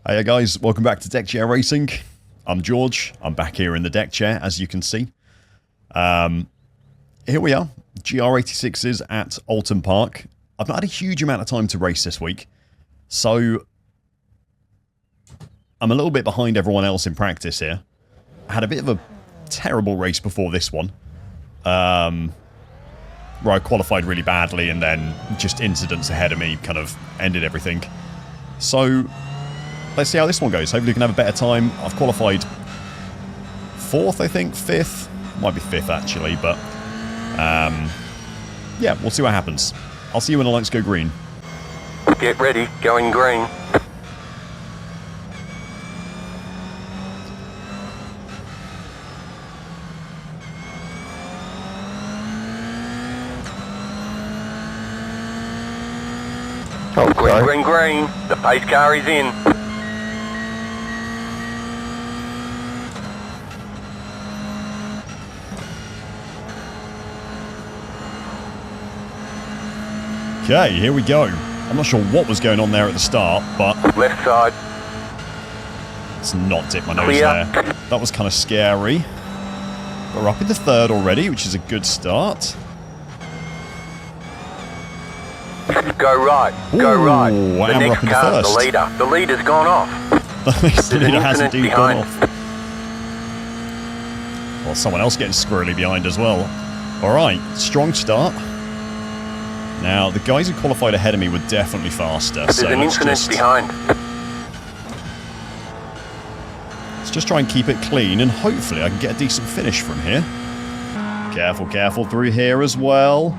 Hey guys, welcome back to Deck Chair Racing. I'm George. I'm back here in the deck chair, as you can see. Here we are, GR86s at Oulton Park. I've not had a huge amount of time to race this week, so I'm a little bit behind everyone else in practice here. I had a bit of a terrible race before this one, where I qualified really badly and then just incidents ahead of me kind of ended everything. So let's see how this one goes. Hopefully we can have a better time. I've qualified 4th, I think, 5th. Might be 5th actually, but yeah, we'll see what happens. I'll see you when the lights go green. Get ready, going green. Oh, Green, green, green. The pace car is in. Okay, here we go. I'm not sure what was going on there at the start, but Left side. it's not dipped my nose Clear. there. That was kind of scary. We're up in the 3rd already, which is a good start. Go right. Go Ooh, right. and The we're next up in the car's the 1st. leader. The leader's gone off. The an leader has incident indeed gone behind. off. Well, someone else getting squirrely behind as well. Alright, strong start. Now, the guys who qualified ahead of me were definitely faster, There's so an let's incident behind. just try and keep it clean, and hopefully I can get a decent finish from here. Careful, careful through here as well.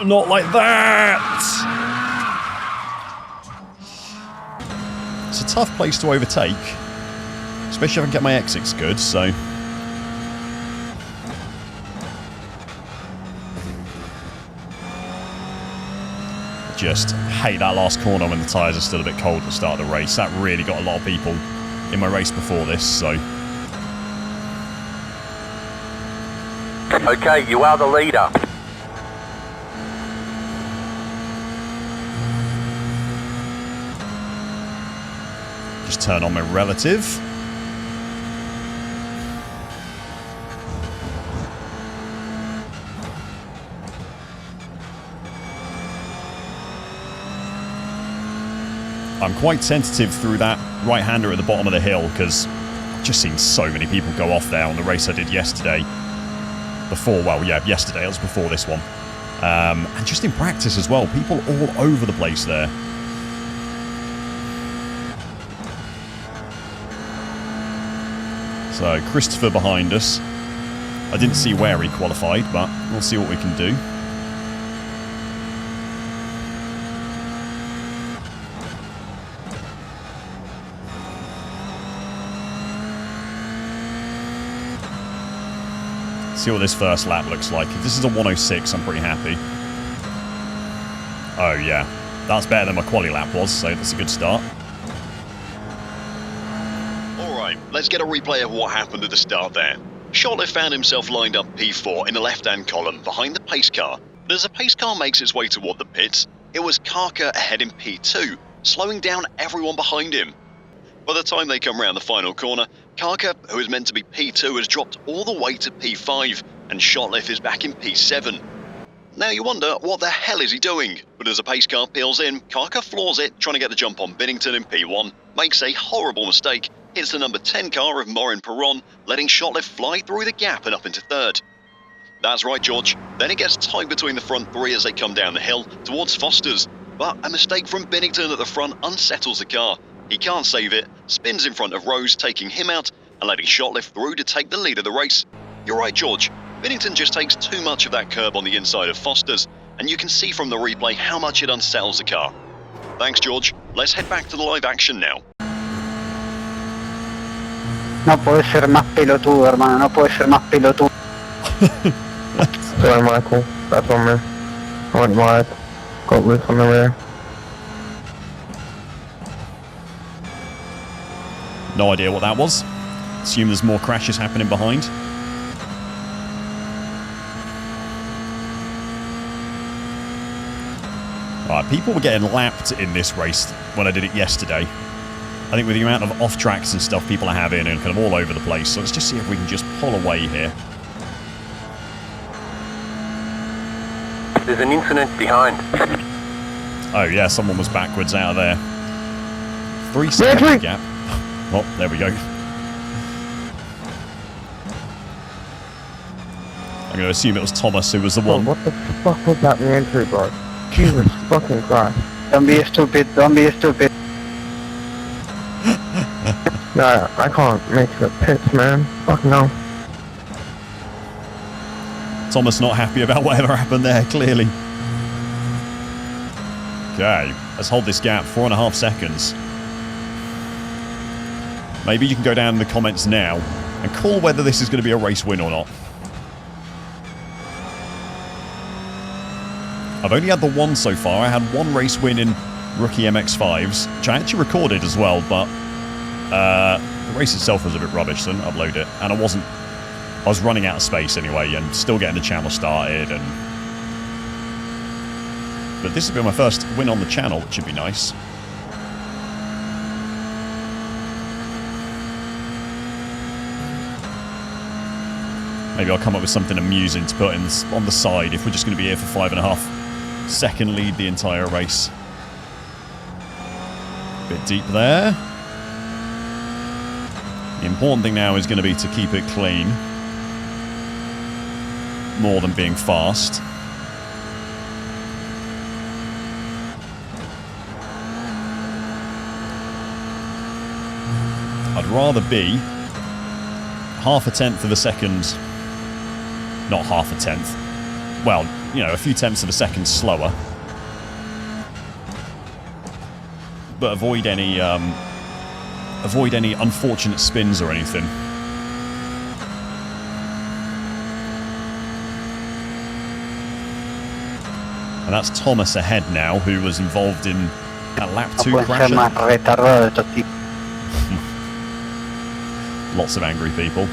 Not like that! It's a tough place to overtake, especially if I can get my exits good, so just hate that last corner when the tyres are still a bit cold at the start of the race. That really got a lot of people in my race before this, so Okay, you are the leader. just turn on my relative. I'm quite sensitive through that right-hander at the bottom of the hill because I've just seen so many people go off there on the race I did yesterday. Yesterday, it was before this one. And just in practice as well, people all over the place there. So, Christopher behind us. I didn't see where he qualified, but we'll see what we can do. See what this first lap looks like. If this is a 106, I'm pretty happy. Oh yeah, that's better than my quali lap was, so that's a good start. Alright, let's get a replay of what happened at the start there. Shortlift found himself lined up P4 in the left-hand column behind the pace car, but as the pace car makes its way toward the pits, it was Karka ahead in P2, slowing down everyone behind him. By the time they come round the final corner, Karka, who is meant to be P2, has dropped all the way to P5, and Shortlift is back in P7. Now you wonder, what the hell is he doing? But as the pace car peels in, Karka floors it, trying to get the jump on Binnington in P1, makes a horrible mistake, hits the number 10 car of Morin Perron, letting Shortlift fly through the gap and up into 3rd. That's right, George. Then it gets tight between the front 3 as they come down the hill towards Foster's, but a mistake from Binnington at the front unsettles the car. He can't save it, spins in front of Rose, taking him out and letting Shortlift through to take the lead of the race. You're right, George. Binnington just takes too much of that curb on the inside of Foster's, and you can see from the replay how much it unsettles the car. Thanks, George. Let's head back to the live action now. No puede ser más pelotudo, hermano, no puede ser más pelotudo. Sorry, Michael. That's on me. I went wide. Got loose on the rear. No idea what that was. Assume there's more crashes happening behind. Right, people were getting lapped in this race when I did it yesterday. I think with the amount of off-tracks and stuff people are having and kind of all over the place. So let's just see if we can just pull away here. There's an incident behind. Oh yeah, someone was backwards out of there. 3 second gap. Well, there we go. I'm going to assume it was Thomas who was the Bro, one. what the fuck was that re-entry, bro? Jesus fucking Christ. Don't be stupid, don't be stupid. Nah, I can't make the pits, man. Fuck no. Thomas not happy about whatever happened there, clearly. Okay, let's hold this gap, 4.5 seconds. Maybe you can go down in the comments now and call whether this is going to be a race win or not. I've only had the one so far. I had one race win in rookie MX-5s, which I actually recorded as well, but the race itself was a bit rubbish, so I didn't upload it. And I was running out of space anyway, and still getting the channel started. But this has been my first win on the channel, which should be nice. Maybe I'll come up with something amusing to put in on the side if we're just going to be here for 5.5 second lead the entire race. Bit deep there. The important thing now is going to be to keep it clean more than being fast. I'd rather be 1/2 tenth of a second, not 1/2 tenth, well, you know, a few tenths of a second slower, but avoid any unfortunate spins or anything. And that's Thomas ahead now, who was involved in that lap 2 No puede crash. ser más retardado de estos tipos. Lots of angry people.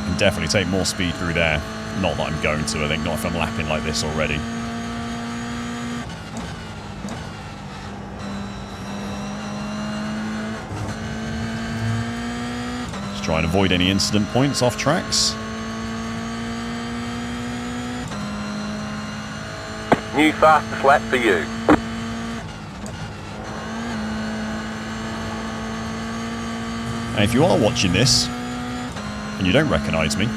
Can definitely take more speed through there. Not that I'm going to, I think, not if I'm lapping like this already. Just try and avoid any incident points off tracks. New fastest lap for you. And if you are watching this and you don't recognise me,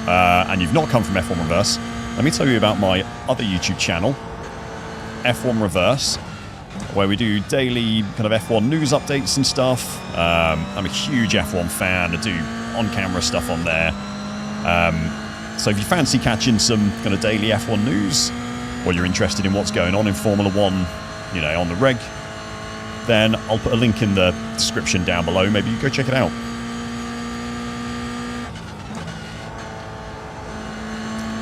and you've not come from F1 Reverse, let me tell you about my other YouTube channel, F1 Reverse, where we do daily kind of F1 news updates and stuff. I'm a huge F1 fan. I do on-camera stuff on there. So if you fancy catching some kind of daily F1 news, or you're interested in what's going on in Formula 1, you know, on the reg, then I'll put a link in the description down below. Maybe you go check it out.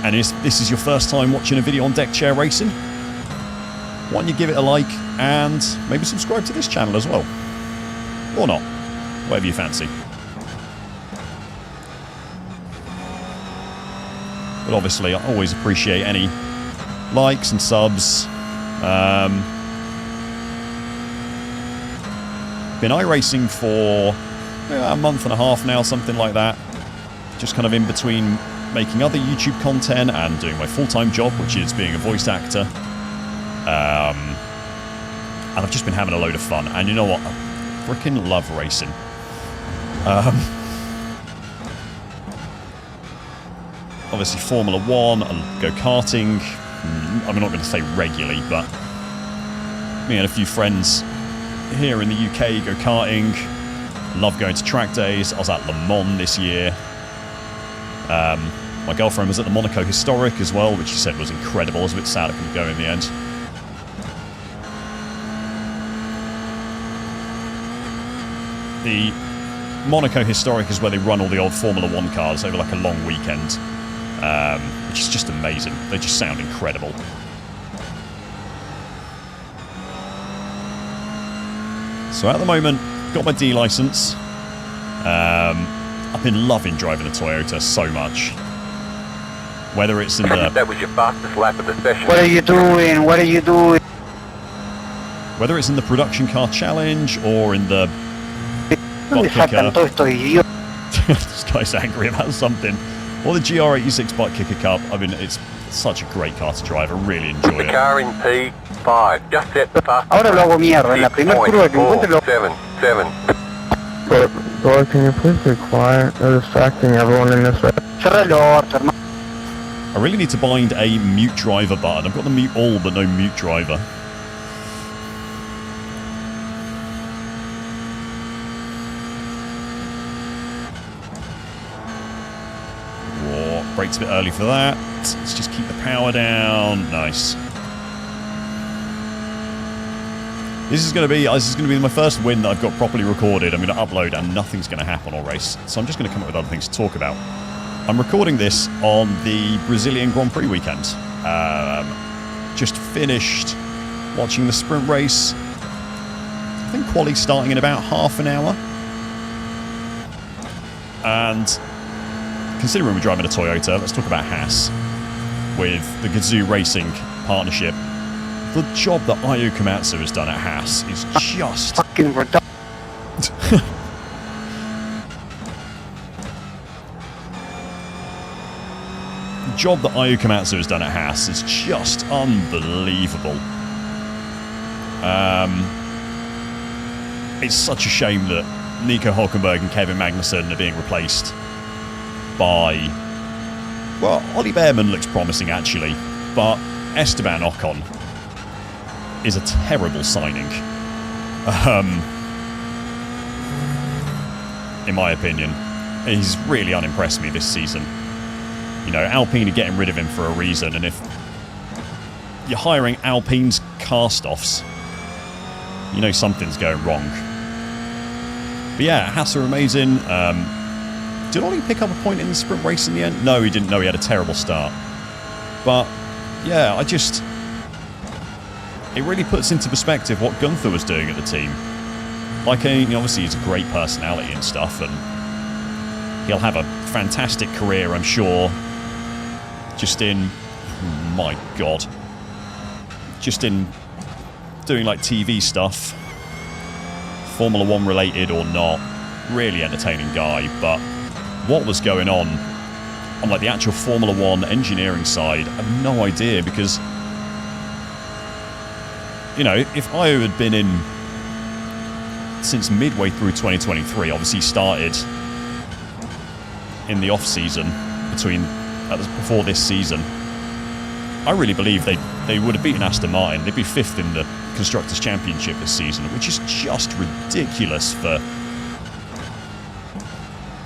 And if this is your first time watching a video on deck chair racing, why don't you give it a like and maybe subscribe to this channel as well. Or not. Whatever you fancy. But obviously, I always appreciate any likes and subs. Been iracing for a month and a half now, something like that. Just kind of in between making other YouTube content and doing my full-time job, which is being a voice actor. And I've just been having a load of fun. And you know what? I freaking love racing. Obviously Formula 1 and go-karting. I'm not going to say regularly, but me and a few friends here in the UK go karting. Love going to track days. I was at Le Mans this year. My girlfriend was at the Monaco Historic as well, which she said was incredible. I was a bit sad I couldn't go in the end. The Monaco Historic is where they run all the old Formula 1 cars over like a long weekend, which is just amazing. They just sound incredible. So at the moment, got my D license. I've been loving driving the Toyota so much. Whether it's in the... That was your fastest lap of the session. What are you doing? What are you doing? Whether it's in the production car challenge or in the... ¿Dónde sacan todo estos idiotas? This guy's angry about something. Or the GR86 Butt Kicker Cup. I mean, it's such a great car to drive. I really enjoy The it. car in P5. Just set the fastest Ahora lo hago mierda. En la primera curva que encuentre lo... 6.477. But, Dory, can you please be quiet? They're distracting everyone in this race. Cerra el orto, hermano. I really need to bind a mute driver button. I've got the mute all, but no mute driver. Brakes a bit early for that. Let's just keep the power down. Nice. This is going to be my first win that I've got properly recorded. I'm going to upload and nothing's going to happen all race. So I'm just going to come up with other things to talk about. I'm recording this on the Brazilian Grand Prix weekend. Just finished watching the sprint race. I think quali's starting in about half an hour. And considering we're driving a Toyota, let's talk about Haas with the Gazoo Racing partnership. The job that Ayu Komatsu has done at Haas is just... Fucking retarded. The job that Ayu Komatsu has done at Haas is just unbelievable. It's such a shame that Nico Hülkenberg and Kevin Magnussen are being replaced by... Well, Ollie Behrman looks promising, actually, but Esteban Ocon is a terrible signing. In my opinion. He's really unimpressed me this season. You know, Alpine are getting rid of him for a reason, and if you're hiring Alpine's cast-offs, you know something's going wrong. But yeah, Haas are amazing. Did Ollie pick up a point in the sprint race in the end? No, he didn't. No, he had a terrible start. But yeah, it really puts into perspective what Gunther was doing at the team. Like, obviously he's a great personality and stuff, and he'll have a fantastic career, I'm sure. Just in, oh my God, just in doing like TV stuff, Formula 1 related or not. Really entertaining guy, but what was going on like the actual Formula 1 engineering side, I have no idea, because, you know, if Ayu had been in since midway through 2023, obviously started in the off season before this season, I really believe they would have beaten Aston Martin. They'd be 5th in the Constructors' Championship this season, which is just ridiculous for,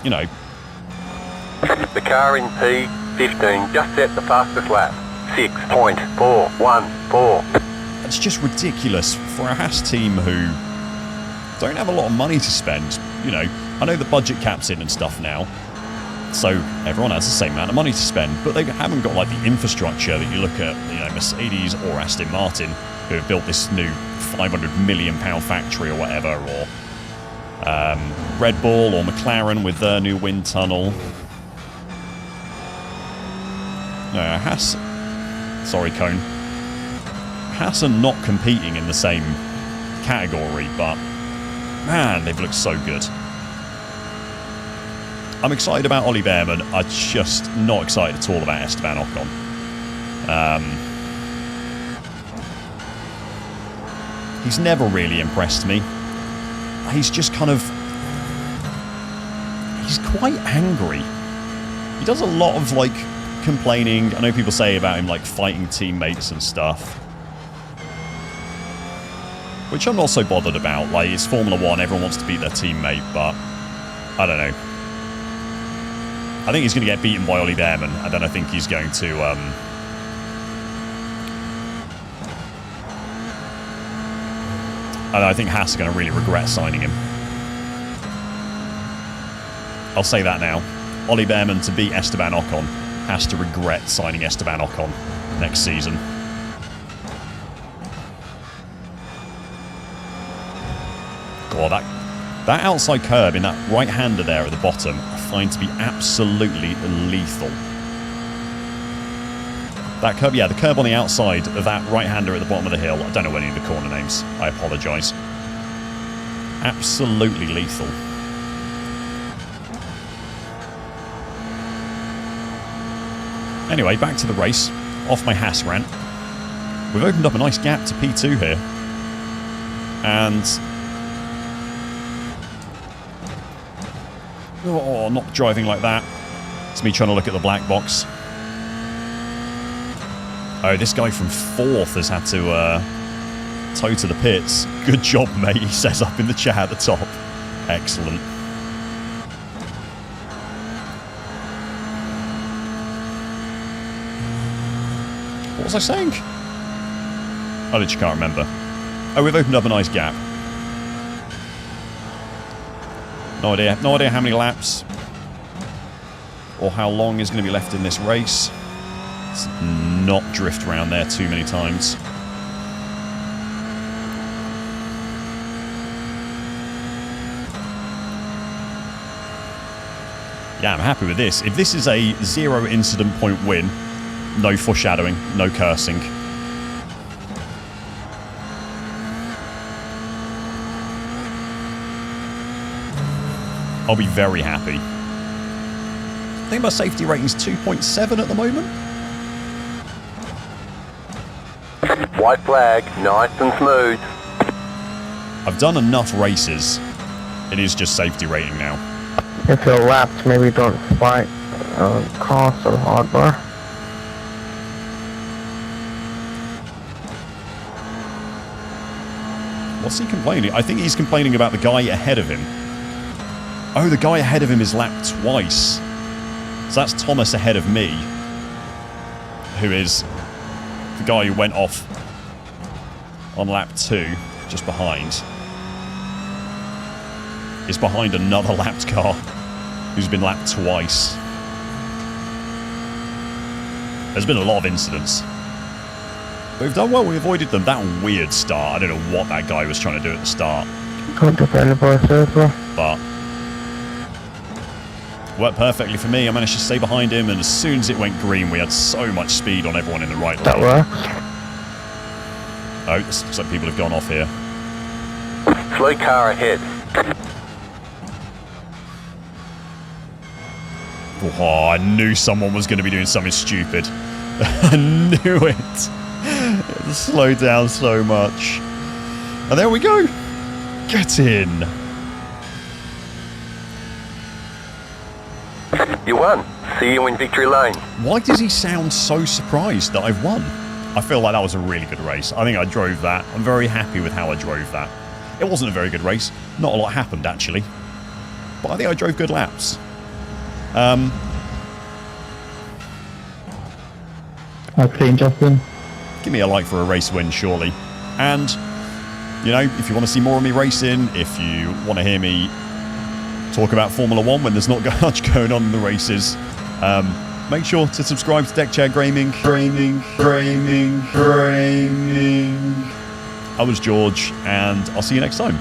you know. The car in P15 just set the fastest lap. 6.414. It's just ridiculous for a Haas team who don't have a lot of money to spend. You know, I know the budget cap's in and stuff now, so everyone has the same amount of money to spend, but they haven't got like the infrastructure that you look at, you know, Mercedes or Aston Martin, who have built this new £500 million factory or whatever, or Red Bull or McLaren with their new wind tunnel. Haas, sorry Cone, Haas are not competing in the same category, but man, they've looked so good. I'm excited about Ollie Behrman. I'm just not excited at all about Esteban Ocon. He's never really impressed me. He's just kind of... He's quite angry. He does a lot of, like, complaining. I know people say about him, like, fighting teammates and stuff, which I'm not so bothered about. Like, it's Formula 1, everyone wants to beat their teammate, but I don't know. I think he's going to get beaten by Ollie Behrman, and then I think he's going to... and I think Haas are going to really regret signing him. I'll say that now. Ollie Behrman to beat Esteban Ocon has to regret signing Esteban Ocon next season. God, That outside curb in that right-hander there at the bottom, I find to be absolutely lethal. That curb, yeah, the curb on the outside of that right-hander at the bottom of the hill. I don't know any of the corner names. I apologise. Absolutely lethal. Anyway, back to the race. Off my Haas rant. We've opened up a nice gap to P2 here. And... oh, not driving like that. It's me trying to look at the black box. Oh, this guy from 4th has had to tow to the pits. Good job, mate, he says up in the chat at the top. Excellent. What was I saying? I literally can't remember. Oh, we've opened up a nice gap. No idea. No idea how many laps or how long is going to be left in this race. Let's not drift around there too many times. Yeah, I'm happy with this. If this is a 0 incident point win, no foreshadowing, no cursing. I'll be very happy. I think my safety rating's 2.7 at the moment. White flag, nice and smooth. I've done enough races. It is just safety rating now. If you're lapped, maybe don't fight cost or hardbar. What's he complaining? I think he's complaining about the guy ahead of him. Oh, the guy ahead of him is lapped twice. So that's Thomas ahead of me, who is the guy who went off on lap 2, just behind. Is behind another lapped car who's been lapped twice. There's been a lot of incidents. But we've done well, we avoided them. That weird start, I don't know what that guy was trying to do at the start. Can't defend the ball circle. But worked perfectly for me. I managed to stay behind him, and as soon as it went green, we had so much speed on everyone in the right lane. That works. Oh, this looks like people have gone off here. Slow car ahead. Oh, I knew someone was going to be doing something stupid. I knew it. It slowed down so much. And there we go. Get in. You won. See you in victory lane. Why does he sound so surprised that I've won? I feel like that was a really good race. I think I drove that. I'm very happy with how I drove that. It wasn't a very good race. Not a lot happened, actually. But I think I drove good laps. Okay, Justin. Give me a like for a race win, surely. And, you know, if you want to see more of me racing, if you want to hear me talk about Formula 1 when there's not much going on in the races, make sure to subscribe to Deck Chair Gaming. I was George, and I'll see you next time.